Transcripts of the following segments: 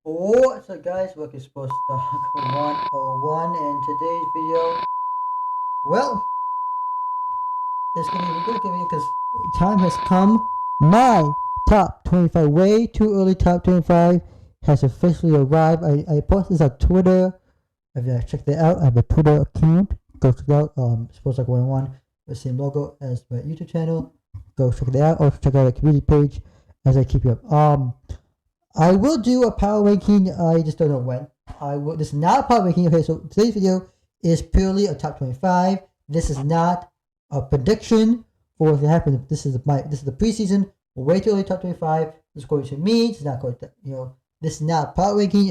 What's up guys, welcome to Sports Talk 101 and today's video, well, it's gonna be a good video because time has come. My top 25, way too early top 25 has officially arrived. I posted this on Twitter. If you check that out, I have a Twitter account. Go check it out. Sports Talk 101, the same logo as my YouTube channel. Go check it out. Also check out the community page as I keep you up. I will do a power ranking. I just don't know when. I will. This is not a power ranking. Okay, so today's video is purely a top 25. This is not a prediction for what's gonna happen. This is the preseason. Way too early top 25. It's going to me. It's not going to This is not power ranking.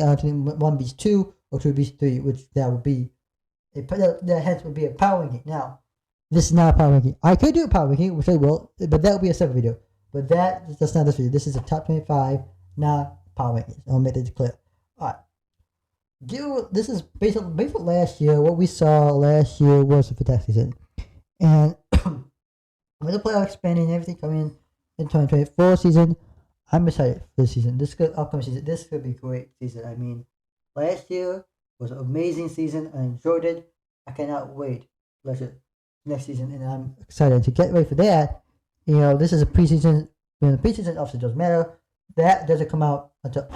One beats two or two beats three, which that would be that hence would be a power ranking. Now, this is not a power ranking. I could do a power ranking, which I will, but that will be a separate video. But that's not this video. This is a top 25. Not power rankings. I'll make that clear. Alright. This is based on last year. What we saw last year was a fantastic season. And with the playoff expanding and everything coming in 2024 season, I'm excited for this season. Upcoming season. This could be a great season. I mean, last year was an amazing season. I enjoyed it. I cannot wait for next season, and I'm excited to get ready for that. This is a preseason. The preseason obviously doesn't matter. That doesn't come out until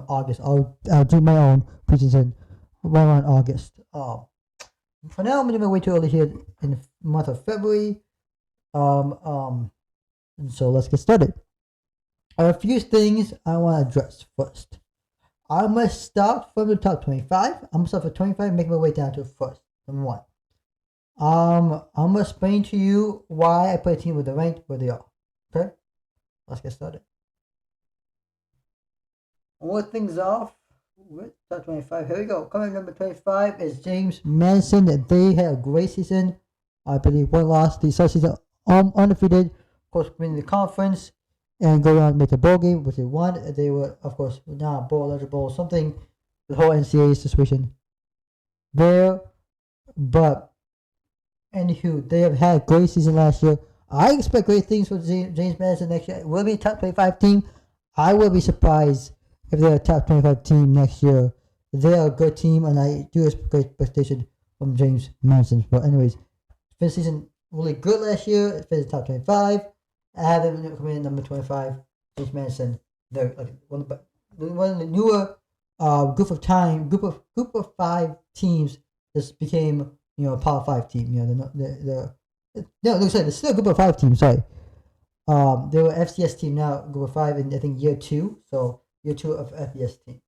August. I'll do my own preseason right around August. For now, I'm gonna wait too early here in the month of February. So let's get started. A few things I want to address first. I'm gonna start from the top 25. I'm gonna start for 25, make my way down to first. Number one. I'm gonna explain to you why I put a team with the rank where they are. Okay, let's get started. What things off with top 25. Here we go. Coming number 25 is James Madison. They had a great season. I believe one loss. The season undefeated. Of course, winning the conference and go on and make a bowl game, which they won. They were, of course, now bowl eligible, something, the whole NCAA situation there. But, anywho, they have had a great season last year. I expect great things for James Madison next year. Will be a top 25 team. I will be surprised if they're a top 25 team next year. They're a good team, and I do expect great expectation from James Madison. But anyways, finished season really good last year. Finished top 25. I have them coming in number 25. James Madison. They're like one of the newer group of five teams. This became a Power 5 team. They're still a group of 5 team. Sorry. They were FCS team now, group of 5 in I think year 2. So year 2 of FBS team.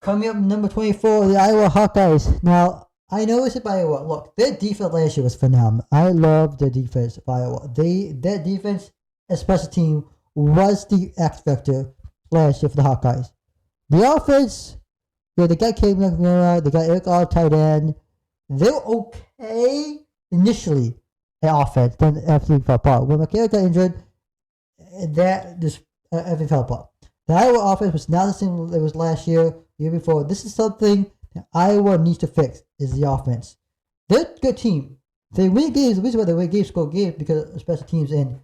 Coming up number 24, the Iowa Hawkeyes. Now, I know it's about Iowa. Look, their defense last year was phenomenal. I love the defense of Iowa. Their defense, as special team, was the X factor last year for the Hawkeyes. The offense, they got Cade McNamara, they got Eric All tight end. They were okay initially at offense, then everything fell apart. When McNamara got injured, everything fell apart. The Iowa offense was not the same it was last year, the year before. This is something that Iowa needs to fix, is the offense. They're a good team. They win games. The reason why they win games, score games, because of special teams and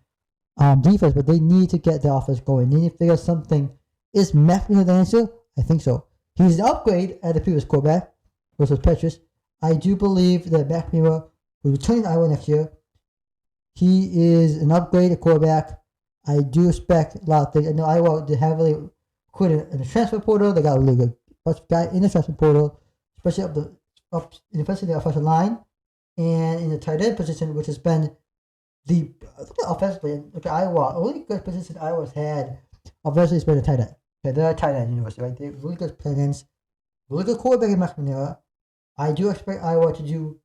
defense, but they need to get the offense going. They need to figure out something. Is McNamara the answer? I think so. He's an upgrade at the previous quarterback, versus Petrus. I do believe that McNamara will return to Iowa next year. He is an upgrade at quarterback. I do expect a lot of things. I know Iowa did heavily quit in the transfer portal. They got a really good bunch of guys in the transfer portal, especially especially the offensive line and in the tight end position, which has been the offensively. Iowa, only good position Iowa's had offensively has been the tight end. Okay, they're a tight end university, right? They're really good tight ends, really good quarterback in McNamara. I do expect Iowa to do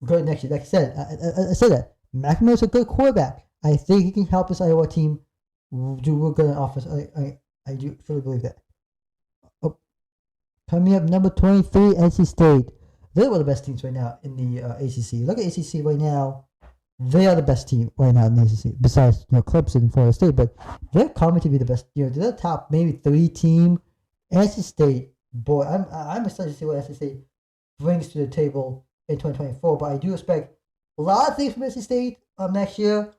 good next year. Like I said, I said that McNamara's a good quarterback. I think he can help this Iowa team do real good in offense. I do truly believe that. Coming up, number 23, NC State. They're one of the best teams right now in the ACC. Look at ACC right now. They are the best team right now in the ACC, besides Clemson and Florida State. But they're coming to be the best. They're the top maybe 3 team. NC State, boy, I'm excited to see what NC State brings to the table in 2024. But I do expect a lot of things from NC State next year.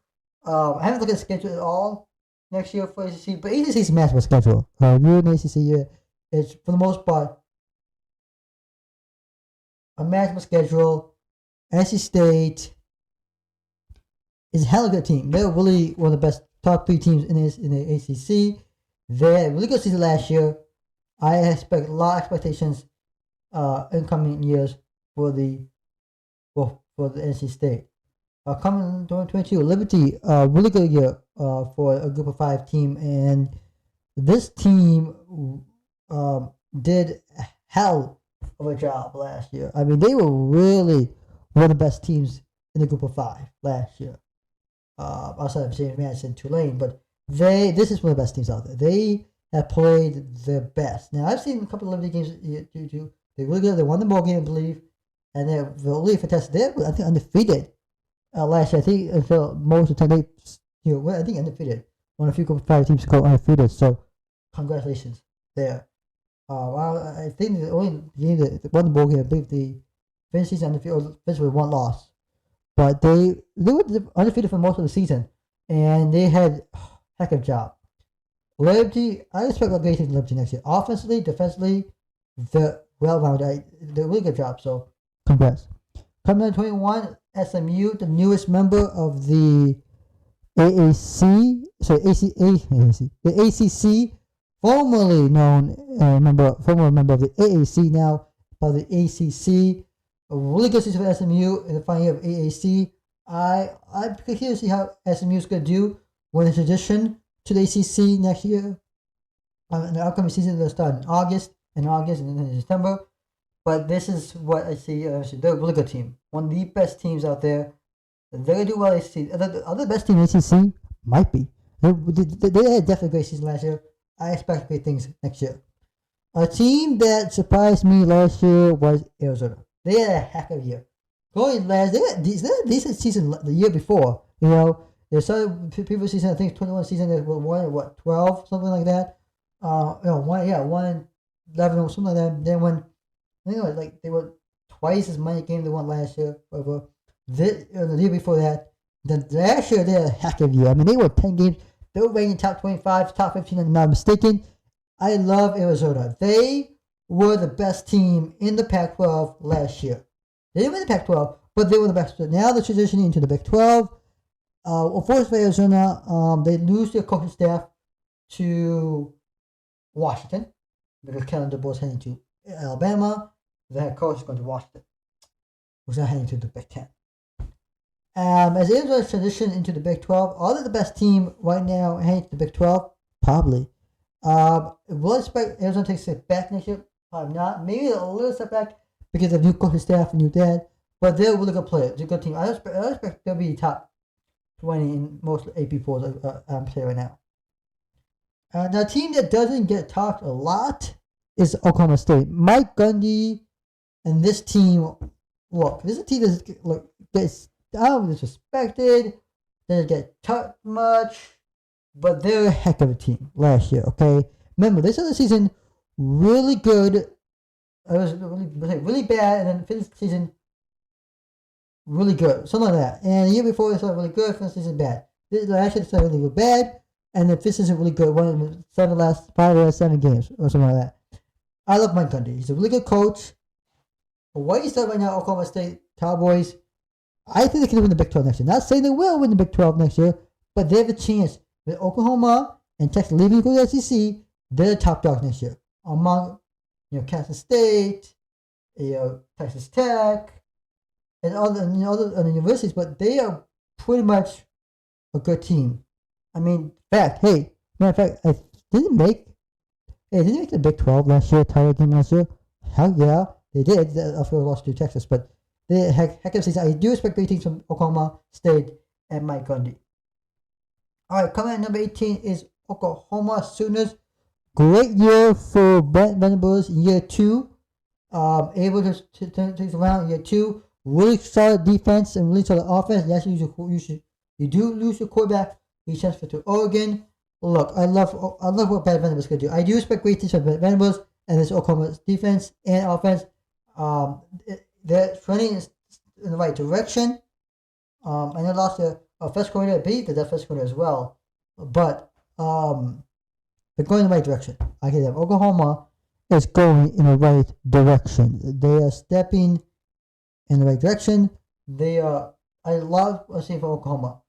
I haven't looked at the schedule at all. next year for ACC, but ACC is a manageable schedule. You're in ACC year, it's for the most part a manageable schedule. NC State is a hell of a good team. They're really one of the best top 3 teams in the ACC. They had a really good season last year. I expect a lot of expectations in coming years for the NC State. Coming 2022, Liberty, really good year for a group of 5 team, and this team did a hell of a job last year. I mean, they were really one of the best teams in the group of 5 last year. Outside of James Madison, Tulane, but this is one of the best teams out there. They have played the best. Now I've seen a couple of Liberty games. They're really good. They won the ball game, I believe, and they're really fantastic. They're, I think, undefeated last year. I think until most of the time I think undefeated. One of a few group of 5 teams to go undefeated. So congratulations there. I think the only game that won the ball game, I believe the finished season undefeated, finished with 1 loss. But they were undefeated for most of the season, and they had a heck of a job. Liberty, I expect a great thing from Liberty next year. Offensively, defensively, they're well-rounded. They're a really good job, so congrats. Coming in 21, SMU, the newest member of the AAC, the ACC, formerly former member of the AAC, now part of the ACC. A really good season for SMU in the final year of AAC. I'm curious to see how SMU is going to do when the transition to the ACC next year. The upcoming season will start in August, and then in September. But this is what I see. They're a really good team. One of the best teams out there. They're going to do well. The other best team in ACC might be. They had definitely a great season last year. I expect great things next year. A team that surprised me last year was Arizona. They had a heck of a year. Going last, they had a decent season the year before. They started the previous season, I think 21 season, they were 12, something like that. 1-11 or something like that. Then when, they were twice as many games they won last year. Whatever. The year before that, then last year they had a heck of a year. I mean, they were 10 games. They were ranked in top 25, top 15, if I'm not mistaken. I love Arizona. They were the best team in the Pac-12 last year. They didn't win the Pac-12, but they were the best. Now they're transitioning into the Big 12. Unfortunately, Arizona, they lose their coaching staff to Washington because Kellen DeBoer is heading to Alabama. The head coach is going to Washington, who's now heading to the Big 10. As Arizona transition into the Big 12, are they the best team right now heading to the Big 12? Probably. Will I expect Arizona to take a step back next year? Probably not. Maybe a little step back because of new coaching staff and new dad. But they're a really good player. It's a good team. I expect they'll be top 20 in most AP polls I'm saying right now. Now, a team that doesn't get talked a lot is Oklahoma State. Mike Gundy and this team, this is a team that gets disrespected, doesn't get talked much, but they're a heck of a team last year, okay? Remember, they started the season really good. It was really bad, and then finished the season really good. Something like that. And the year before, they started really good, finished the season bad. Last year, they started really bad, and then finished the season really good. Won 5 of the last 7 games, or something like that. I love Mike Gundy. He's a really good coach. What he's done right now, Oklahoma State Cowboys, I think they can win the Big 12 next year. Not saying they will win the Big 12 next year, but they have a chance. With Oklahoma and Texas leaving to go to the SEC, they're the top dogs next year. Among Kansas State, Texas Tech, and other universities, but they are pretty much a good team. I mean, matter of fact, I didn't make the Big 12 last year, title game last year. Hell yeah, they did. After they lost to Texas, but they heck of season. I do expect great teams from Oklahoma State and Mike Gundy. All right, coming at number 18 is Oklahoma Sooners. Great year for Brent Venables in year 2. Able to turn things around in year 2. Really solid defense and really solid offense. Yes, you do lose your quarterback. You transfer to Oregon. Look, I love what Brent Venables can do. I do expect great things from Brent Venables and this Oklahoma's defense and offense. They're trending in the right direction. And they lost their first coordinator, I believe their first coordinator as well. But they're going in the right direction. I get that. Oklahoma is going in the right direction. They are stepping in the right direction. They are. I love what I see for Oklahoma.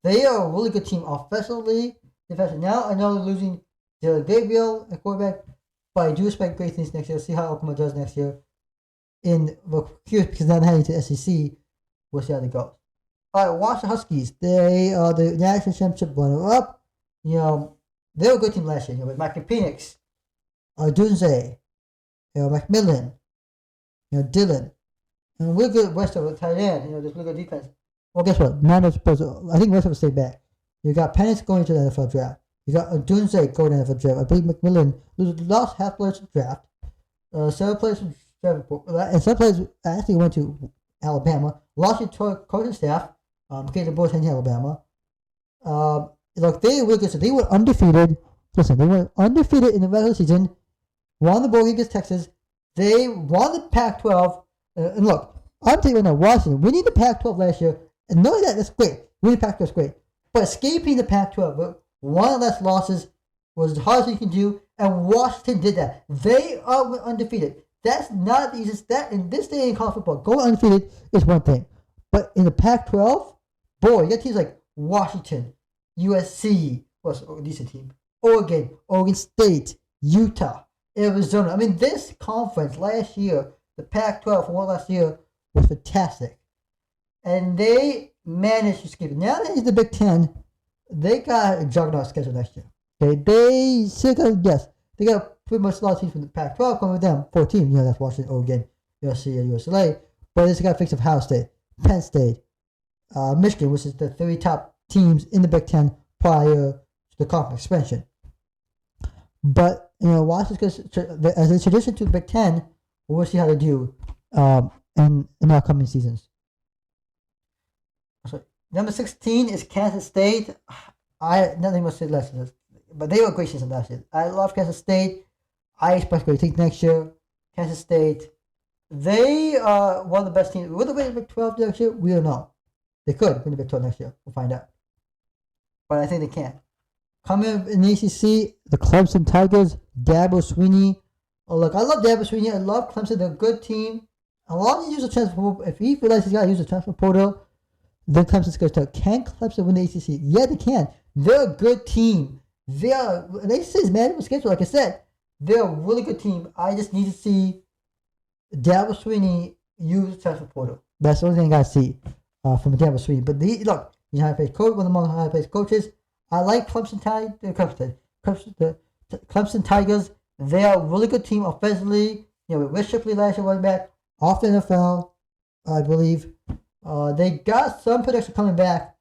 They are a really good team offensively, defensively. Now I know they're losing Dylan Gabriel at quarterback, but I do expect great things next year. See how Oklahoma does next year. Because now they're heading to SEC, we'll see how they go. All right, Washington Huskies. They are the national championship runner-up. You know, they were a good team last year. You know, with Mike Penix, Dunze, McMillan, Dillon, and we're good West of the tight end. There's really good defense. Well, guess what? None of I think West of stay back. You got Penix going to the NFL draft. You got Dunze going to the NFL draft. I believe McMillan lost half players to the draft. Several players from and some players actually went to Alabama. Lost your coaching staff. Came to Boys in Alabama. Look, they were good. So they were undefeated. Listen, they were undefeated in the regular season. Won the bowl against Texas. They won the Pac-12. And look, I'm telling you right now, Washington, we need the Pac-12 last year. And knowing that, that's great. Winning the Pac-12 is great. But escaping the Pac-12 with one less losses was the hardest you can do. And Washington did that. They are undefeated. That's not easy. That in this day in college football, going undefeated is one thing. But in the Pac-12, boy, you got teams like Washington, USC, what's a decent team? Oregon State, Utah, Arizona. I mean, this conference last year, the Pac-12 from last year, was fantastic. And they managed to escape it. Now that it's the Big Ten, they got a juggernaut schedule next year. They still got, yes, they got pretty much a lot of teams from the Pac-12 coming with them. 14, that's Washington, Oregon, USC, and UCLA. But they got to fix Ohio State, Penn State, Michigan, which is the 3 top teams in the Big Ten prior to the conference expansion. But, Washington's as a tradition to the Big Ten, we'll see how they do in upcoming seasons. So, number 16 is Kansas State. Nothing much to say less than this. But they were a great season last year. I love Kansas State. I expect great things next year. Kansas State, they are one of the best teams. Will they win the Big 12 next year? We don't know. They could win the Big 12 next year. We'll find out. But I think they can. Coming in the ACC, the Clemson Tigers, Dabo Swinney. Oh, look, I love Dabo Swinney. I love Clemson. They're a good team. A lot of them use the transfer portal. If he realizes he's got to use the transfer portal, then Clemson's going to start. Can Clemson win the ACC? Yeah, they can. They're a good team. The ACC is manageable schedule. Like I said, they're a really good team. I just need to see Dabo Swinney use the transfer portal. That's the only thing I got to see from Dabo Swinney. But look, he's a high-paid coach, one of the most high-paid coaches. I like Clemson Tigers. They are a really good team offensively. With Rich Shipley last year running back, off the NFL, I believe. They got some production coming back,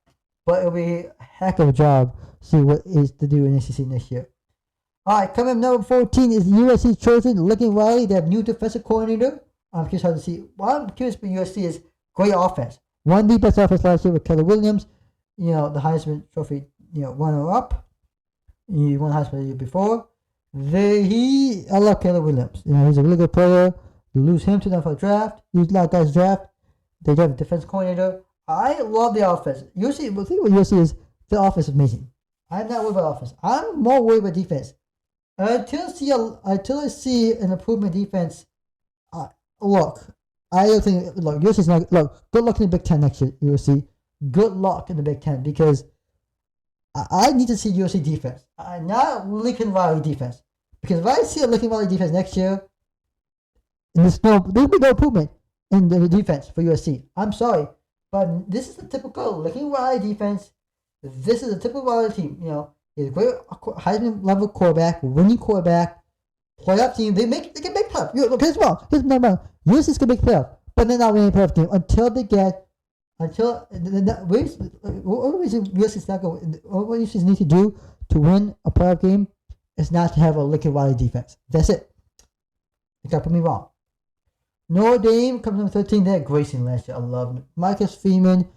but it'll be a heck of a job to see what is to do in ACC next year. All right, coming up number 14 is the USC Trojans. Lincoln Riley, they have new defensive coordinator. I'm curious how to see. What I'm curious about USC is great offense. Won the best offense last year with Keller Williams. The Heisman Trophy, runner-up. He won the Heisman the year before. I love Keller Williams. He's a really good player. You lose him to the NFL draft. Use a lot of guys draft. They have a defense coordinator. I love the offense. The thing with USC is the offense is amazing. I'm not worried about offense. I'm more worried about defense. Until I see an improvement in defense, look, I don't think. Look, USC's not. Look, good luck in the Big Ten next year, USC. Good luck in the Big Ten because I need to see USC defense, not Lincoln Riley defense. Because if I see a Lincoln Riley defense next year, there'll be no improvement in the defense for USC. I'm sorry, but this is the typical Lincoln Riley defense. This is a typical Riley team. He's a great Heisman level quarterback, winning quarterback, playoff team. They can make playoff. Look, here's the number. USC's gonna make playoff, but they're not winning a playoff game until what USC need to do to win a playoff game is not to have a Lincoln Riley defense. That's it. You can't put me wrong. Notre Dame comes number 13. They had Grayson last year. I love him. Marcus Freeman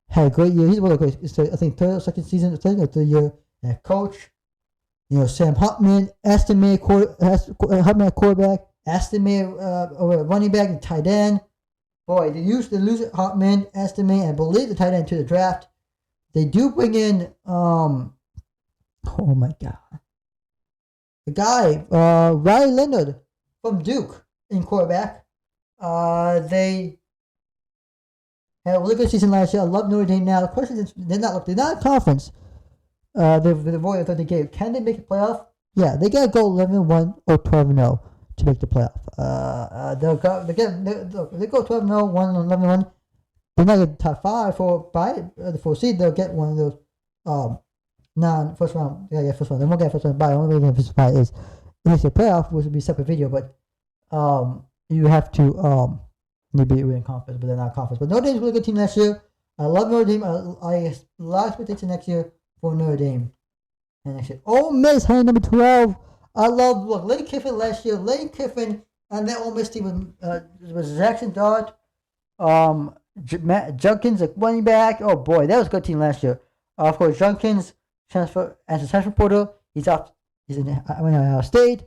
had a great year. He's one of the great. I think third or second season, third year coach. Sam Huntman, estimated Huntman at quarterback, estimated running back and tight end. Boy, they lose Hartman, estimate, and believe the tight end to the draft. They do bring in Oh my God. The guy, Riley Leonard from Duke in quarterback. They had a really good season last year. I love Notre Dame now. The question is, they're not a conference. The Royals that they gave. Can they make a playoff? Yeah, they gotta go 11-1 or 12-0 to make the playoff. They go 12-0, 11-1. They're not in the top 5 for the 4 seed. They'll get one of those first round. Yeah, first round. They won't get first round bye. The only way they get first round is it makes the playoff, which would be a separate video. But you have to maybe win conference, but they're not conference. But Notre Dame's a really good team last year. I love Notre Dame. I have a lot of expectation next year for Notre Dame. And next year, Ole Miss, high number 12. I love Lane Kiffin last year. Lane Kiffin and that Ole Miss team was Jackson Dart, Matt Junkins, a running back. Oh boy, that was a good team last year. Of course, Junkins transfer as a transfer portal. He's in Ohio State.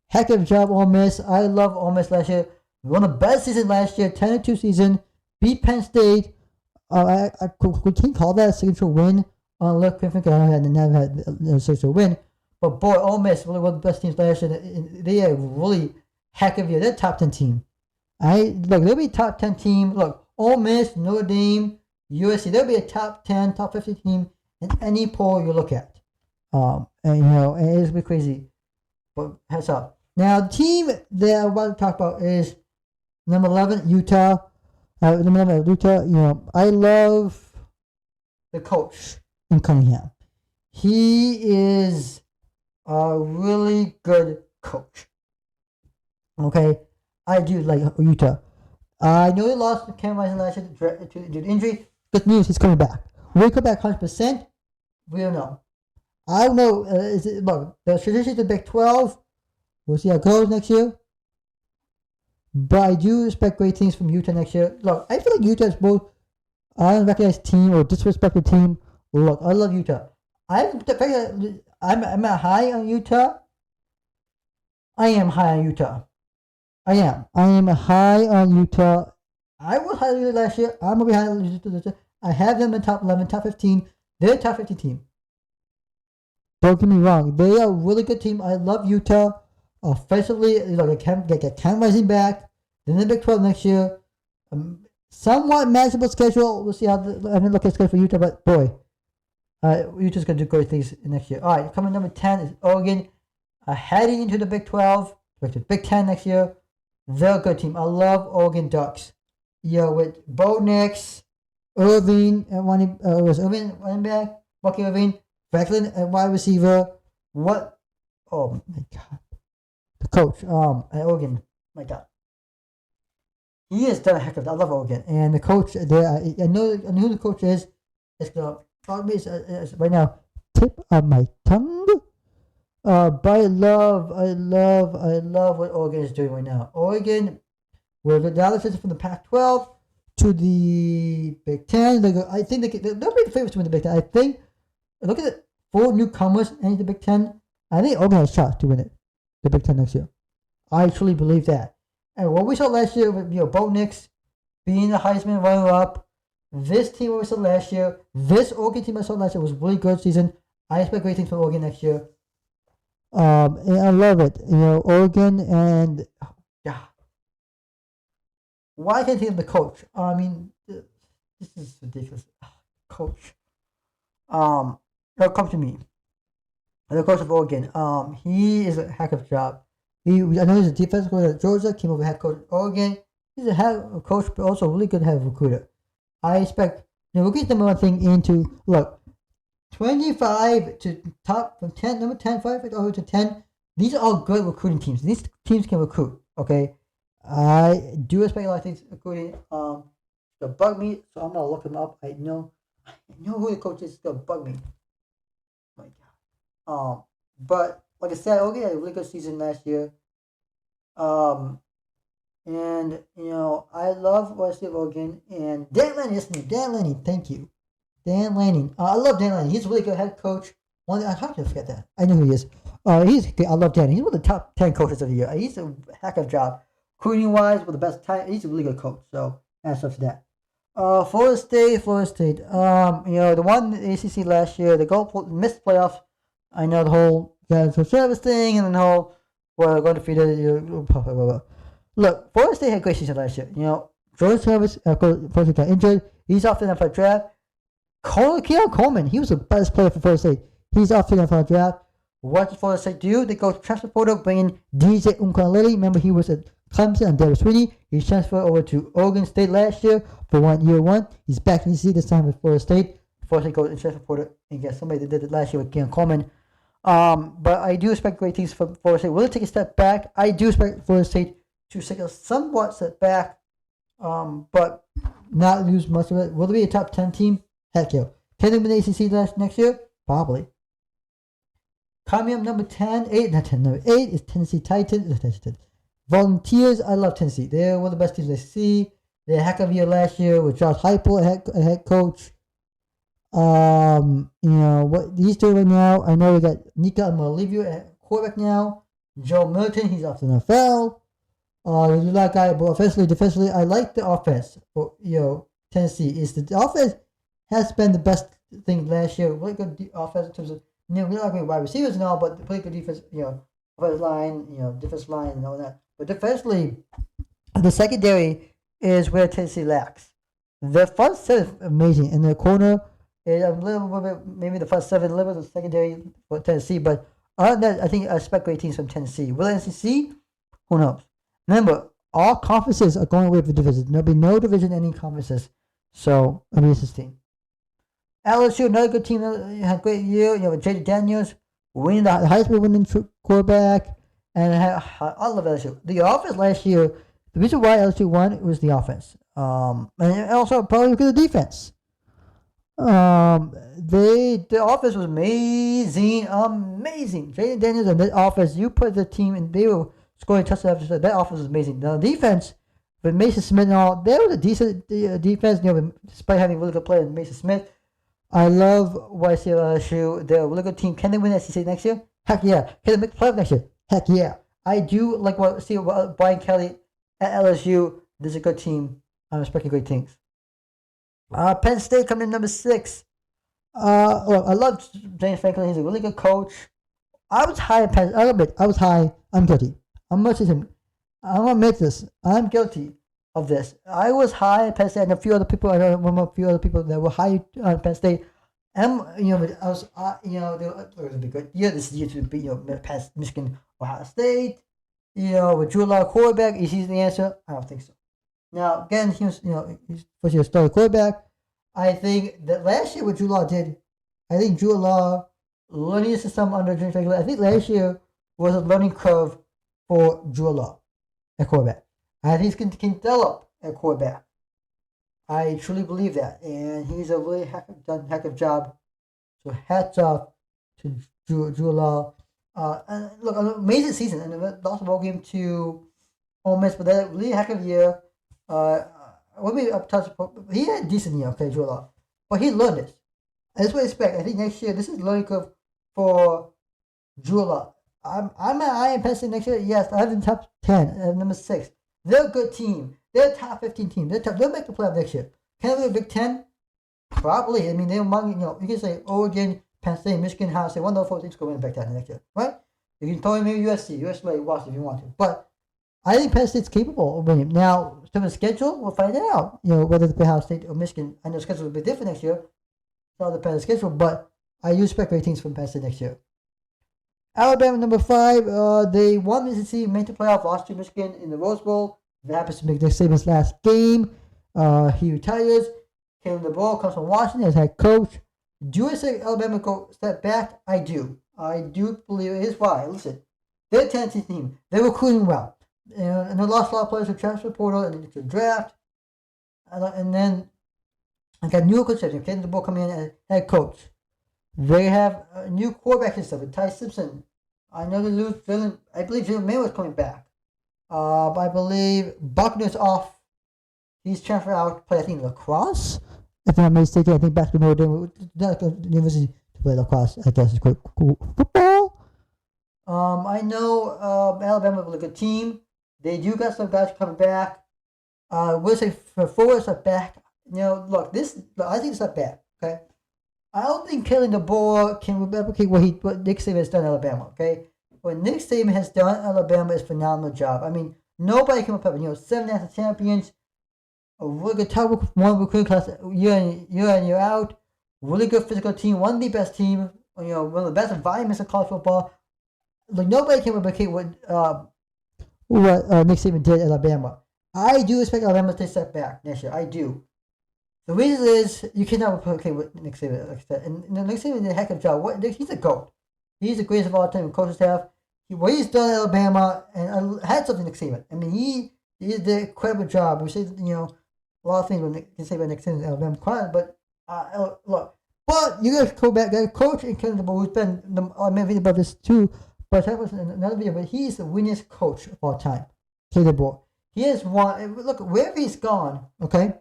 Heck of a job, Ole Miss. I love Ole Miss last year. Won the best season last year, 10-2 season. Beat Penn State. We can't call that a signature win. Look, Kiffin never had a signature win. But boy, Ole Miss really one of the best teams last year. They are really heck of a year. They're a top 10 team. They'll be a top 10 team. Look, Ole Miss, Notre Dame, USC. They'll be a top 10, top 50 team in any poll you look at. And it's be crazy. But heads up. Now, the team that I'm about to talk about is number 11, Utah. Number 11, Utah. I love the coach in Cunningham. He is a really good coach. Okay, I do like Utah. I know they lost Cam Rising last year due to injury. Good news, he's coming back. Will he come back 100%? We don't know. I don't know. The tradition to Big 12. We'll see how it goes next year. But I do expect great things from Utah next year. Look, I feel like Utah is both unrecognized team or disrespected team. Look, I love Utah. I'm high on Utah. I am high on Utah. I am high on Utah. I was high on Utah last year. I'm going to be high on Utah this year. I have them in top 11, top 15. They're a top 50 team. Don't get me wrong. They are a really good team. I love Utah. Offensively, they get Cam Rising back. Then the Big 12 next year. Somewhat manageable schedule. We'll see how I mean, look at the schedule for Utah, but boy, Utah's going to do great things next year. All right, coming number 10 is Oregon. Heading into the Big 12, to Big 10 next year. They're a good team. I love Oregon Ducks. With Bo Nix, Irving, running back, Bucky Irving, Franklin at wide receiver. What? Oh my God. The coach, at Oregon, my God. He has done a heck of it. I love Oregon. And the coach there, I know who the coach is. It's going to right now, tip of my tongue. But I love what Oregon is doing right now. Oregon, we're the Dallas from the Pac-12 to the Big Ten. I think they'll be the favorites to win the Big Ten. I think, look at it, 4 newcomers into the Big Ten. I think Oregon has a shot to win it, the Big Ten next year. I truly believe that. And what we saw last year with Bo Nix being the Heisman runner-up, this team we saw last year, this Oregon team I saw last year was a really good season. I expect great things from Oregon next year. And I love it. Oregon and why can't I think of the coach? I mean, this is ridiculous. Coach. Come to me. The coach of Oregon. He is a heck of a job. I know he's a defensive coach at Georgia. Came over head coach at Oregon. He's a head coach, but also a really good head recruiter. I expect. We'll get the one thing into 25 to top from 10, number 10, 5 over to 10. These are all good recruiting teams. These teams can recruit. Okay, I do expect a lot of things recruiting. They'll bug me, so I'm gonna look them up. I know who the coach is. They'll bug me. My God. But like I said, Oregon had a really good season last year. And I love what I see of Oregon. And Dan Lanning, thank you. Dan Lanning. I love Dan Lanning. He's a really good head coach. How can I forget that? I know who he is. I love Dan. He's one of the top 10 coaches of the year. He's a heck of a job. Recruiting wise, with the best time. He's a really good coach. So that's up to that. Florida State. The one in the ACC last year, they missed playoffs. I know the whole for service thing and the whole going to feed it. Look, Florida State had a great season last year. Jordan Service, first got injured. He's off to the NFL draft. Keon Coleman, he was the best player for Florida State. He's off to the NFL draft. What does Florida State do? They go to transfer portal, bring in DJ Uiagalelei. Remember, he was at Clemson and David Sweeney. He transferred over to Oregon State last year for year one. He's back in the season this time with Florida State. Florida State goes in transfer portal and get somebody that did it last year with Keon Coleman. But I do expect great things from Florida State. Will it take a step back? I do expect Florida State to take a somewhat step back, but not lose much of it. Will it be a top 10 team? Heck yeah. Can they win the ACC next year? Probably. Coming up number 8 is Tennessee Titans. Volunteers, I love Tennessee. They're one of the best teams I see. They had a heck of a year last year with Josh Heupel, head coach. What he's doing right now. I know we got Nika Malivio at quarterback now. Joe Milton, he's off to the NFL. There's a lot of guys, but offensively, defensively, I like the offense. For Tennessee the offense has been the best thing last year. Really good offense in terms of we're not going wide receivers and all, but the play good defense. Offensive line, defensive line and all that. But defensively, the secondary is where Tennessee lacks. The front seven is amazing, and the corner is a little bit, maybe the front seven, a little bit of the secondary for Tennessee. But other than that, I think I expect great teams from Tennessee. Will NCC? Who knows? Remember, all conferences are going away for divisions. There'll be no division in any conferences. So, it'll be interesting. LSU, another good team, had a great year. With Jaden Daniels winning the Heisman winning quarterback. And I love LSU. The offense last year, the reason why LSU won was the offense. And also probably because of the defense. The offense was amazing. Jaden Daniels and that offense, you put the team and they were scoring touchdowns after that offense was amazing. Now the defense, with Mason Smith and all, there was a decent defense, despite having a really good player in Mason Smith. I love what I see at LSU. They're a really good team. Can they win SEC next year? Heck yeah. Can they make the playoff next year? Heck yeah. I do like what I see about Brian Kelly at LSU. This is a good team. I'm expecting great things. Penn State coming in number 6. Look, I love James Franklin. He's a really good coach. I was high at Penn State. I'll admit, I was high. I'm guilty. I'm going to admit this. I'm guilty of this. I was high at Penn State, and a few other people. I know a few other people that were high on Penn State. And I was, they were a big good year. This year to beat past Michigan, Ohio State. With Drew Law quarterback, is he the answer? I don't think so. Now again, he was he's first year starting quarterback. I think that last year what Drew Law did, I think Drew Law learning the system under James Franklin. I think last year was a learning curve for Drew Law at quarterback. I think he can develop at quarterback. I truly believe that, and he's a really heck of job. So hats off to Drew Law. And look, an amazing season, and lost the ball game to Ole Miss, but that really heck of year. He had a decent year, okay, Drew Law, but he learned this. That's what I expect. I think next year this is learning curve for Drew Law. I'm Penn State next year. Yes, I have them top 10. I have number 6. They're a good team. They're a top 15 team. They'll make the playoff next year. Can they win Big 10? Probably. I mean, they're among, you can say Oregon, Penn State, Michigan, Ohio State. One of those 4 teams go win Big 10 next year, right? You can throw in maybe USC, Washington if you want to. But I think Penn State's capable of winning. Now, to the schedule, we'll find out. Whether they play Ohio State or Michigan. I know the schedule will be different next year. It all depends on the schedule, but I do expect great things from Penn State next year. Alabama, number 5. They won Mississippi, made the playoff, lost to Michigan in the Rose Bowl. That happens to be Nick Saban's last game. He retires. Kevin DeBoer comes from Washington as head coach. Do I say Alabama go step back? I do. I do believe it is why. Listen, they're a Tennessee team. They're recruiting well. And they lost a lot of players to transfer portal and to draft. And then I got new coach. Kevin DeBoer coming in as head coach. They have a new quarterback and stuff with Ty Simpson. I know they lose Jalen. I believe Jalen May was coming back. But I believe Buckner's off. He's transferred out to play, I think, lacrosse. If I'm not mistaken, I think back to Notre Dame University to play lacrosse. I guess it's cool football. I know Alabama was a good team. They do got some guys coming back. We'll say for forwards are back. Look, I think it's not bad. Okay, I don't think Kalen DeBoer can replicate what Nick Saban has done at Alabama. Okay, what Nick Saban has done at Alabama is a phenomenal job. I mean, nobody can replicate. 7 national champions, a really good top one recruiting class year in year out, really good physical team, one of the best teams. One of the best environments in college football. Like nobody can replicate what Nick Saban did at Alabama. I do expect Alabama to take a step back next year. I do. The reason is you cannot replicate what Nick Saban, like I said. And Nick Saban did a heck of a job. He's a GOAT. He's the greatest of all time in coaching staff. What he's done at Alabama, and hats off to Nick Saban. I mean, he did an incredible job. We say, a lot of things when Nick Saban at Alabama, but look. But you guys go back, coach in Canada, who's been, I made a video about this too, but that was another video, but he's the winningest coach of all time. Caleb. He has won, look, wherever he's gone, okay,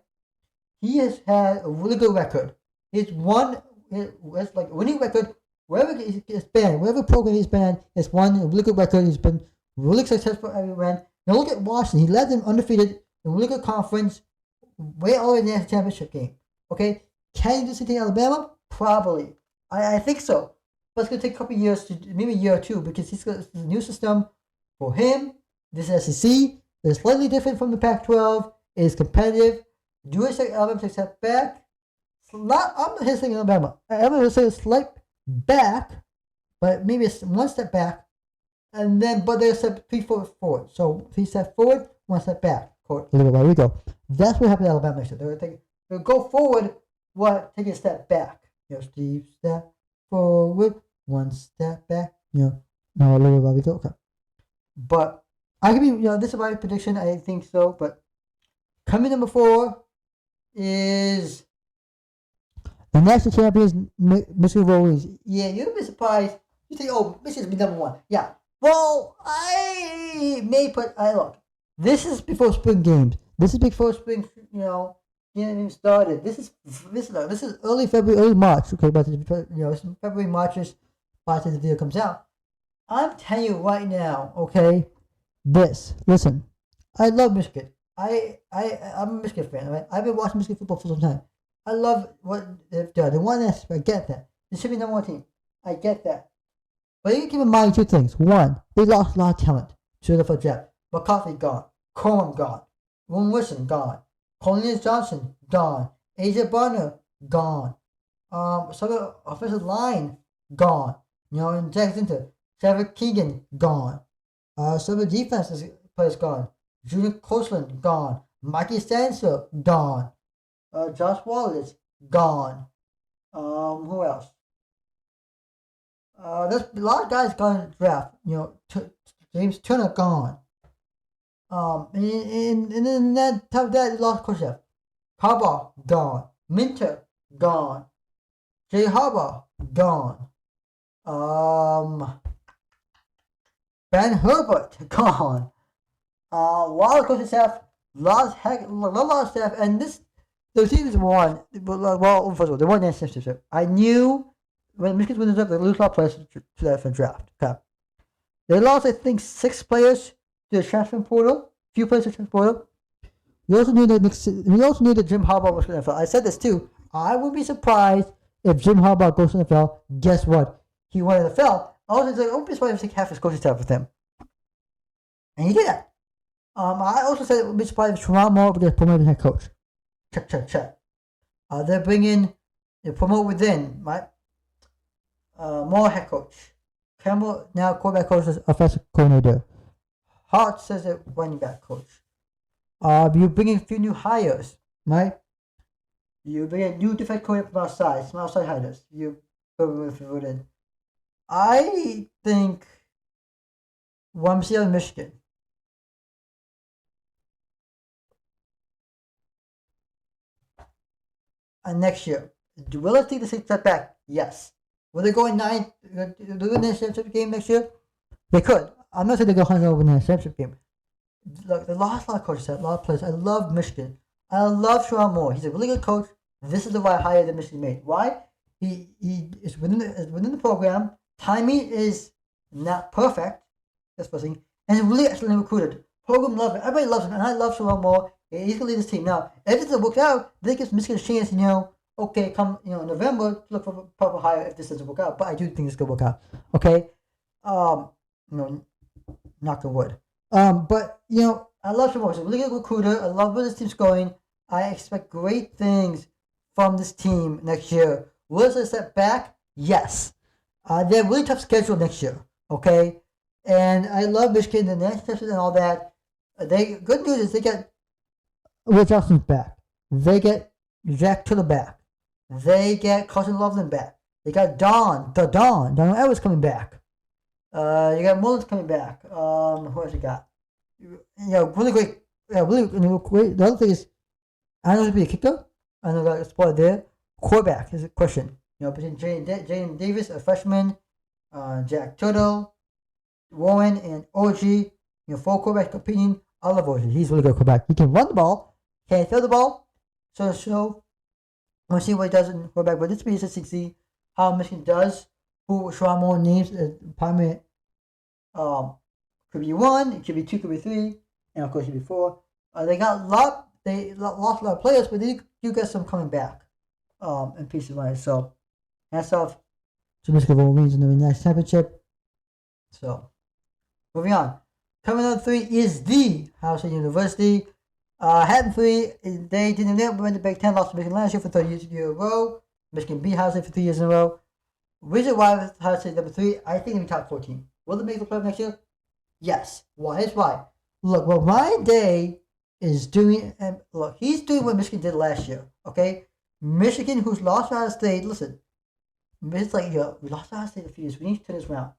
he has had a really good record. He's won, it's like a winning record, wherever he's been, wherever program he's been, he's won a really good record. He's been really successful everywhere. Now look at Washington. He led them undefeated in a really good conference, way all the way in the national championship game. Okay? Can he do something in Alabama? Probably. I think so. But it's going to take a couple of years, maybe a year or two, because he's got a new system for him. This SEC is slightly different from the Pac-12. It is competitive. Do I expect Alabama to step back? I'm not saying Alabama. I'm going to say a slight back, but maybe it's one step back, but they're step 3 4 forward. So 3 steps forward, 1 step back. There we go. That's what happened to Alabama next year. They'll go forward, take a step back. Steve step forward, 1 step back. Now a little bit we go. Okay. But I could be, this is my prediction. I think so. But coming number 4 is the national champions, Michigan Wolverines. Yeah, you'd be surprised. You think, Michigan's be number 1. Yeah. Well, I may put. Look. This is before spring games. This is before spring. Even started. This is early February, early March. Okay, but February, March by the video comes out. I'm telling you right now. Okay, listen. I love Michigan. I'm a Michigan fan. Right? I've been watching Michigan football for some time. I love what they've done. They won this. I get that. They should be number 1 team. I get that. But you keep in mind 2 things. 1, they lost a lot of talent to the draft. McCarthy gone. Coleman gone. Will Wilson gone. Cornelius Johnson gone. AJ Barner gone. Some of the offensive line gone. And Jack Zinter. Trevor Keegan gone. Some of the defense players gone. Junior Coastland gone. Mikey Stanser gone. Josh Wallace gone. Who else? There's a lot of guys gone in the draft. James Turner gone. And then that top of that, they lost Khrushchev. Harbaugh gone. Minter gone. Jay Harbaugh gone. Ben Herbert gone. Lot of coaching staff, lot of staff, and the team is won. Well, first of all, they won the national championship. I knew when Michigan wins the they lose a lot of players to that draft. Okay. They lost, I think, 6 players to the transfer portal. Few players to the transfer portal. We also knew that Jim Harbaugh was going to the NFL. I said this too. I would be surprised if Jim Harbaugh goes to the NFL. Guess what? He won the NFL. I was like, I wouldn't be surprised if he take half his coaching staff with him. And he did that. I also said it would be surprised if Sherrod Moore would get promoted head coach. Check. They promote within, right? Moore head coach. Campbell now quarterback coach is offensive coordinator. Hart says that running back coach. You bring in a few new hires, right? You bring in new defense coordinator from outside, some outside hires. You put in. I think I'm seeing Michigan. Next year. Will I take the 6 step back? Yes. Will they go in 9th? Do they win the championship game next year? They could. I'm not saying they go 100 over the championship game. Look, they lost a lot of coaches, a lot of players. I love Michigan. I love Sherrod Moore. He's a really good coach. This is the right hire that Michigan made. Why? He is within the program. Timing is not perfect. That's first thing. And he's really excellently recruited. Program loves him. Everybody loves him, and I love Sherrod Moore. He's gonna lead this team. Now, if it doesn't work out, this gives Michigan a chance. okay, come November, look for proper hire if this doesn't work out. But I do think this could work out. Okay, you know, knock on wood. But I love Trevor. He's a really good recruiter. I love where this team's going. I expect great things from this team next year. Will it step back? Yes. They have a really tough schedule next year. Okay, and I love Michigan and the next and all that. Good news is they get Will Johnson's back. They get Jack Tiller back. They get Carson Loveland back. They got Don Edwards coming back. You got Mullins coming back. Who else you got? Really great. Really great. The other thing is, I know to be a kicker. I know that spot there. Quarterback is a question. Between Jaden Davis, a freshman, Jack Turtle, Warren, and OG. Four quarterbacks competing. I love OG. He's a really good quarterback. He can run the ball. Can't throw the ball. So we'll see what he does in quarterback. But this will be interesting to see how Michigan does. Who show more names as primary. Could be 1, it could be 2, could be 3, and of course it could be 4. They lost a lot of players, but they do get some coming back. In pieces wise. So hats off to Michigan Wolverines in the next championship. So moving on. Coming on 3 is the Ohio State University. Hampton 3, they didn't win the Big Ten, lost to Michigan last year for 3 years in a row. Michigan beat Ohio State for 3 years in a row. Reason why Ohio State number 3, I think it'll be top 14. Will they make the playoff next year? Yes. Why? Here's why. Look, what Ryan Day is doing, and look, he's doing what Michigan did last year. Okay, Michigan, who's lost to Ohio State. Listen, it's like we lost to Ohio State a few years. We need to turn this around.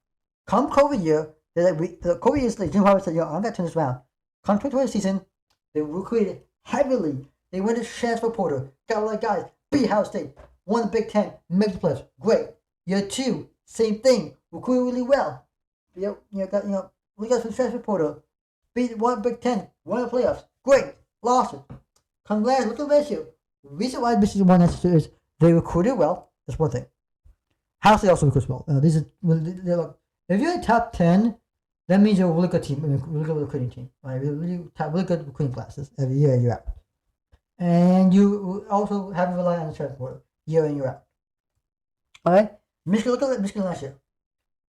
Come COVID year, the COVID years, like Jim Harbaugh said, I'm gonna turn this around. Come 2020 season, they recruited heavily. They went to transfer portal, got a lot of guys, beat Ohio State, won the Big Ten, made the playoffs. Great. Year 2, same thing, recruited really well. We got from transfer portal, won Big Ten, won the playoffs. Great, lost it. Come last, look at last year. The reason why Michigan won that is they recruited well. That's one thing. Ohio State also recruits well. If you're in top 10, that means you're a really good team, really good recruiting team. Right? Really good recruiting classes every year you're out. And you also have to rely on the transfer portal year in, year out. Alright? Michigan, look at Michigan last year.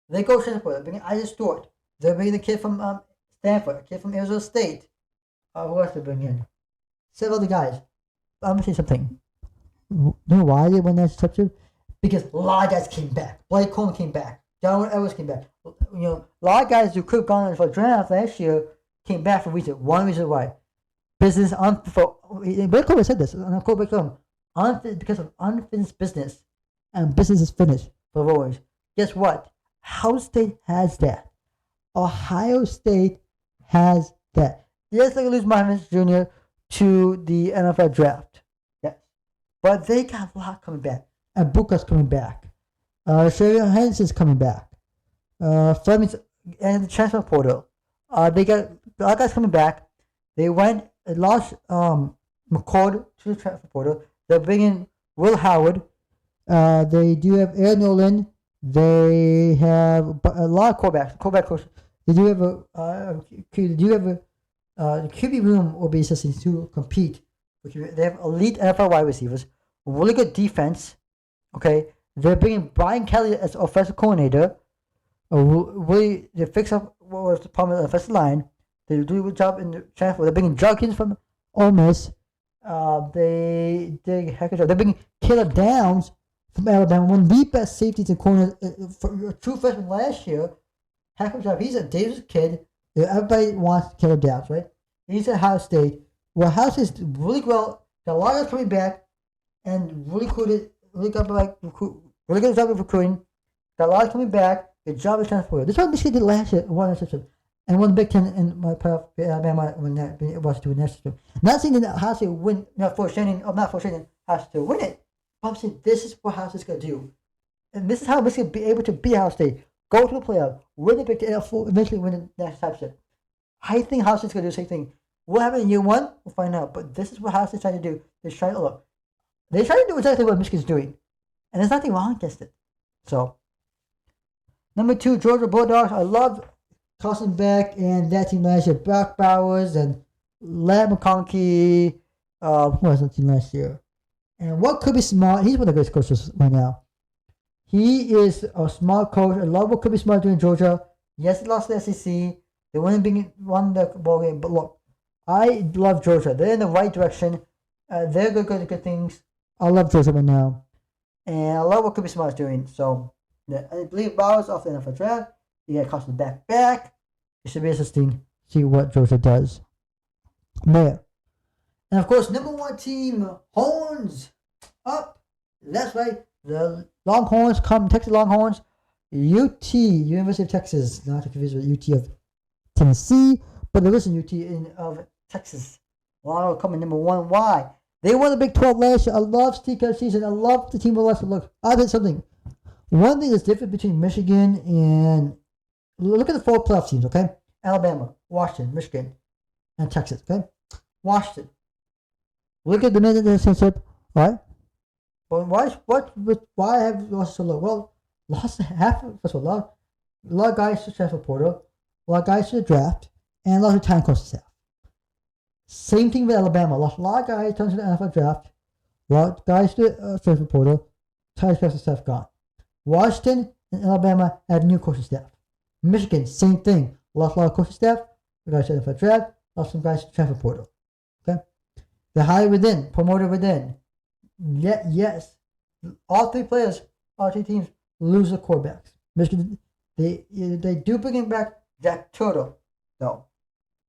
They go transfer portal. They're bringing Isaac Stewart. They're bringing the kid from Stanford, a kid from Arizona State. Who else they bring in? Several other guys. I'm going to say something. You know why they won that championship? Because a lot of guys came back. Blake Coleman came back. John Edwards came back. A lot of guys who could have gone for a draft last year came back for a reason. One reason why. Business, Blake Coleman said this. Because of unfinished business. And business is finished for the Warriors. Guess what? Ohio State has that. Ohio State has that. Yes, they can lose Marvin Jr. to the NFL draft. Yes. But they got a lot coming back. And Buka's coming back. Sharian Henderson's coming back. Fleming's and the transfer portal. They got a lot of guys coming back. They lost McCord to the transfer portal. They're bringing Will Howard. They do have Aaron Nolan. They have a lot of quarterback coaches. They do have the QB room will be interesting to compete. They have elite NFL wide receivers, really good defense. Okay, they're bringing Brian Kelly as offensive coordinator. They fix up what was the problem with the offensive line. They do a good job in the transfer. They're bringing Junkins from Ole Miss. They did a heck of a job. They're bringing Caleb Downs from Alabama, one of the best safeties and corners for a true freshman last year. Heck of a job. He's a Davis kid. Everybody wants Caleb Downs, right? He's at Ohio State. Well, Ohio State's really well. Got a lot of guys coming back and really good job of recruiting. Got a lot coming back. Good job of transfer. This is what Michigan did last year. Won the Big Ten and my playoff. Alabama when that was to win that system. Not saying that Ohio State win, not foreshadowing has to win it. But I'm saying this is what Ohio State's gonna do, and this is how Michigan be able to beat Ohio State, go to the playoff, win the Big Ten, eventually win the national championship. I think Ohio State's gonna do the same thing. What happened in year 1? We'll find out. But this is what Ohio State's trying to do. They're trying to do exactly what Michigan's doing, and there's nothing wrong against it. So, number 2, Georgia Bulldogs. I love Carson Beck and that team last year. Brock Bowers and Larry McConkey. Who was that team last year? And what could be smart? He's one of the greatest coaches right now. He is a smart coach. I love what could be smart doing in Georgia. Yes, they lost the SEC. They won the ball game. But look, I love Georgia. They're in the right direction. They're good things. I love Georgia right now. And I love what could be smart doing. So I believe Bowers off the NFL draft. You get Carson back. It should be interesting. See what Georgia does there. And of course, number 1 team, Horns up. That's right. The Longhorns come, Texas Longhorns, UT, University of Texas, not to confuse with UT of Tennessee, but there is an UT of Texas. Longhorns coming number 1. Why? They won the Big 12 last year. I love Steve Kerr's season. I love the team. Look, I'll tell you something. One thing that's different between Michigan and look at the 4 playoff teams, okay? Alabama, Washington, Michigan, and Texas, okay? Washington. Look at the minute championship, right? But why have you lost so low? Well, lost half of first of all, a lot of guys to transfer portal, a lot of guys to the draft, and a lot of time coaching staff. Same thing with Alabama. Lost a lot of guys to the NFL draft, a lot of guys to the transfer portal, time coaching staff gone. Washington and Alabama had new coaching staff. Michigan, same thing. Lost a lot of coaching staff, the guys to the NFL draft, lost some guys to transfer portal. Okay? They hired within, promoted within. Yes, all 3 players, all 3 teams lose the quarterbacks. Michigan, they do bring back Jack Turtle, though.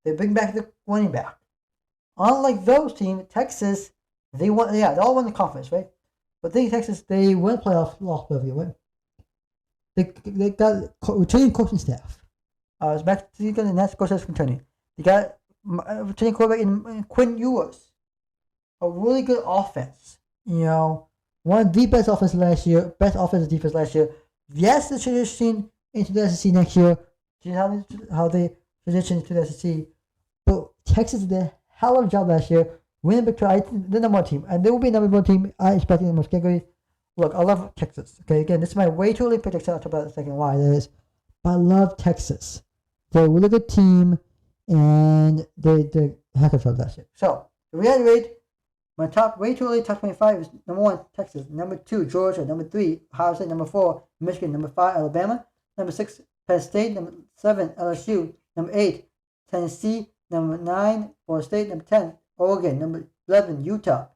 They bring back the running back. Unlike those teams, Texas, they all won the conference, right? But Texas, they won playoff, lost playoff, right? They got returning coaching staff. It's back to the next coach that's returning. They got returning quarterback in Quinn Ewers. A really good offense. One of the best offense last year, best offensive defense last year. Yes, the transition into the SEC next year. Do you know how they transition into the SEC? But Texas did a hell of a job last year. Winning Big 12, the number 1 team. And there will be a number 1 team. I expect in the most category. Look, I love Texas. Okay, again, this is my way too early prediction. I'll talk about it in a second why that is. But I love Texas. They're a really good team. And they heck of a job last year. So, to reiterate, my top 25 is number 1, Texas. Number 2, Georgia. Number 3, Ohio State. Number 4, Michigan. Number 5, Alabama. Number 6, Penn State. Number 7, LSU. Number 8, Tennessee. Number 9, Florida State. Number 10, Oregon. Number 11, Utah.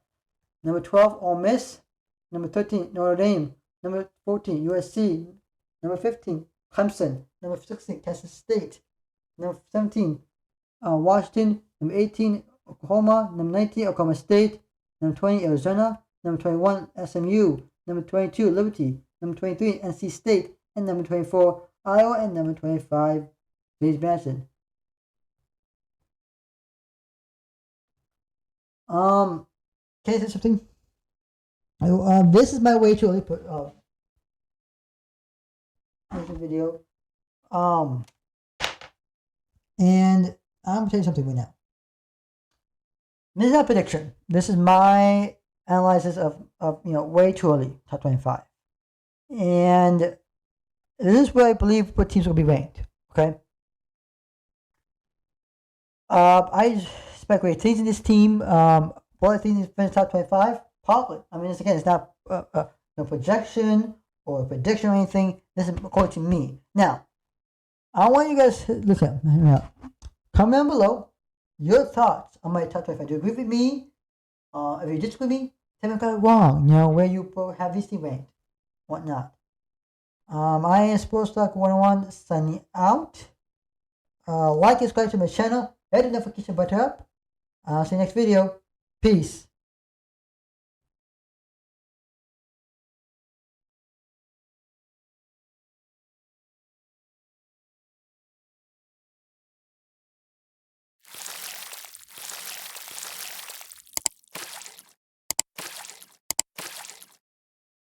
Number 12, Ole Miss. Number 13, Notre Dame. Number 14, USC. Number 15, Clemson. Number 16, Kansas State. Number 17, Washington. Number 18, Oklahoma. Number 19, Oklahoma State. Number 20, Arizona. Number 21, SMU. Number 22, Liberty. Number 23, NC State. And number 24, Iowa. And number 25, James Madison. Can I say something? This is my way to only put video. And I'm gonna tell you something right now. This is not a prediction. This is my analysis of way too early, top 25. And this is where I believe what teams will be ranked. Okay. I speculate things in this team. What I think is finish top 25. Probably. I mean, it's not no projection or a prediction or anything. This is according to me. Now, I want you guys to listen. Comment down below your thoughts on my top 25. Do you agree with me? If you disagree with me, tell me I got it wrong. Where you have these teams ranked, whatnot. I am Sports Talk 101 signing out. Like and subscribe to my channel. Hit the notification button up. I'll see you next video. Peace.